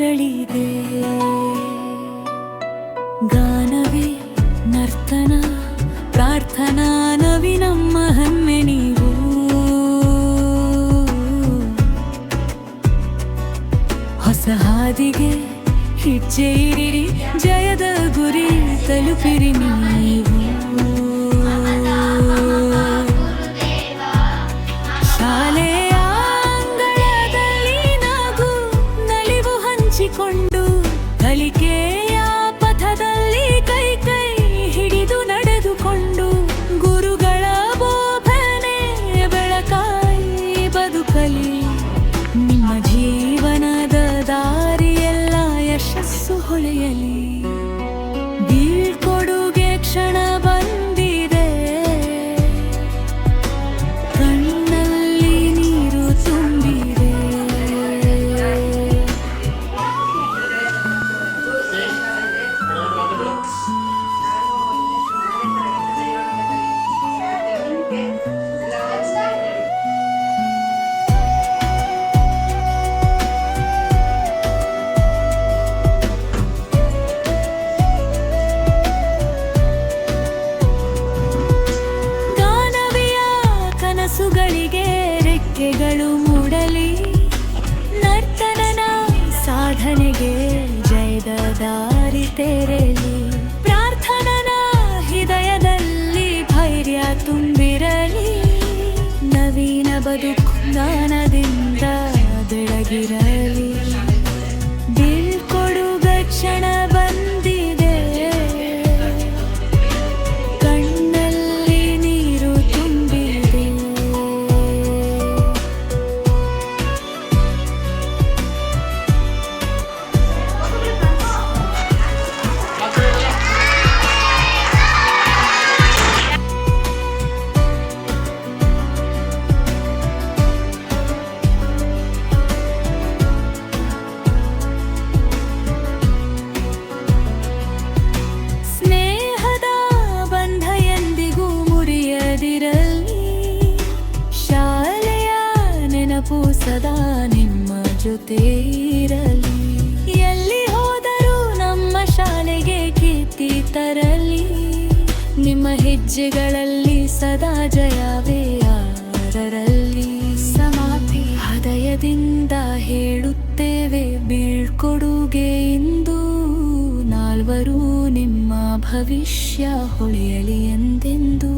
ಅರಳಿದೆ. ಗಾನವೇ ನರ್ತನ ಪ್ರಾರ್ಥನಾ ನವಿ ನಮ್ಮ ಹೆಮ್ಮೆ ನೀವು. ಹೊಸ ಹಾದಿಗೆ ಹೆಜ್ಜೆ ಇರಿರಿ, ಜಯದ ಗುರಿ ತಲುಪಿರಿ ನೀವು. ಶಾಲೆಯ ಅಂಗಳದಲ್ಲಿ ನಗು ನಲಿವು ಹಂಚಿಕೊಂಡು, ಕಲಿಕೆಯ ಪಥದಲ್ಲಿ ಕೈ ಕೈ ಹಿಡಿದು ನಡೆದುಕೊಂಡು, ಗುರುಗಳ ಬೋಧನೆ ಬೆಳಕಾಯಿ ಬದುಕಲಿ. ನಿಮ್ಮ ಜೀವನದ ದಾರಿಯೆಲ್ಲ ಯಶಸ್ಸು ಹೊಳೆಯಲಿ. ಬೀಳ್ಕೊಡುಗೆ ಕ್ಷಣ ಬಂದಿದೆ, ಕಣ್ಣಲ್ಲಿ ನೀರು ತುಂಬಿದೆ. ಕನಸುಗಳಿಗೆ ರೆಕ್ಕೆಗಳು ಮೂಡಲಿ, ನರ್ತನನ ಸಾಧನೆಗೆ ಜಯದ ದಾರಿ ತೆರೆಲಿ. ಪ್ರಾರ್ಥನನ ಹೃದಯದಲ್ಲಿ ಧೈರ್ಯ ತುಂಬಿರಲಿ, ನವೀನ ಬದುಕು ಜ್ಞಾನದಿಂದ ಬೆಳಗಿರಲಿ. ಬೀಳ್ಕೊಡುಗ ಕ್ಷಣ ಬಂದಿದೆ, ಕಣ್ಣಲ್ಲಿ ನೀರು ತುಂಬಿದೆ. ಸ್ನೇಹದ ಬಂಧ ಎಂದಿಗೂ ಮುರಿಯದಿರಲಿ, ಶಾಲೆಯ ನೆನಪು ಸದಾ ನಿಮ್ಮ ಜೊತೆ ಇರಲಿ. ಎಲ್ಲಿ ಹೋದರೂ ನಮ್ಮ ಶಾಲೆಗೆ ಕೀರ್ತಿ ತರಲಿ, ನಿಮ್ಮ ಹೆಜ್ಜೆಗಳಲ್ಲಿ ಸದಾ ಜಯವೇ ಯಾರರಲ್ಲಿ. ಸಮಾಧಿ ಹೃದಯದಿಂದ ಹೇಳುತ್ತೇವೆ, ಬೀಳ್ಕೊಡುಗೆ ಇಂದು ನಾಲ್ವರು ನಿಮ್ಮ ಭವಿಷ್ಯ ಹೊಳೆಯಲಿ ಎಂದೆಂದು.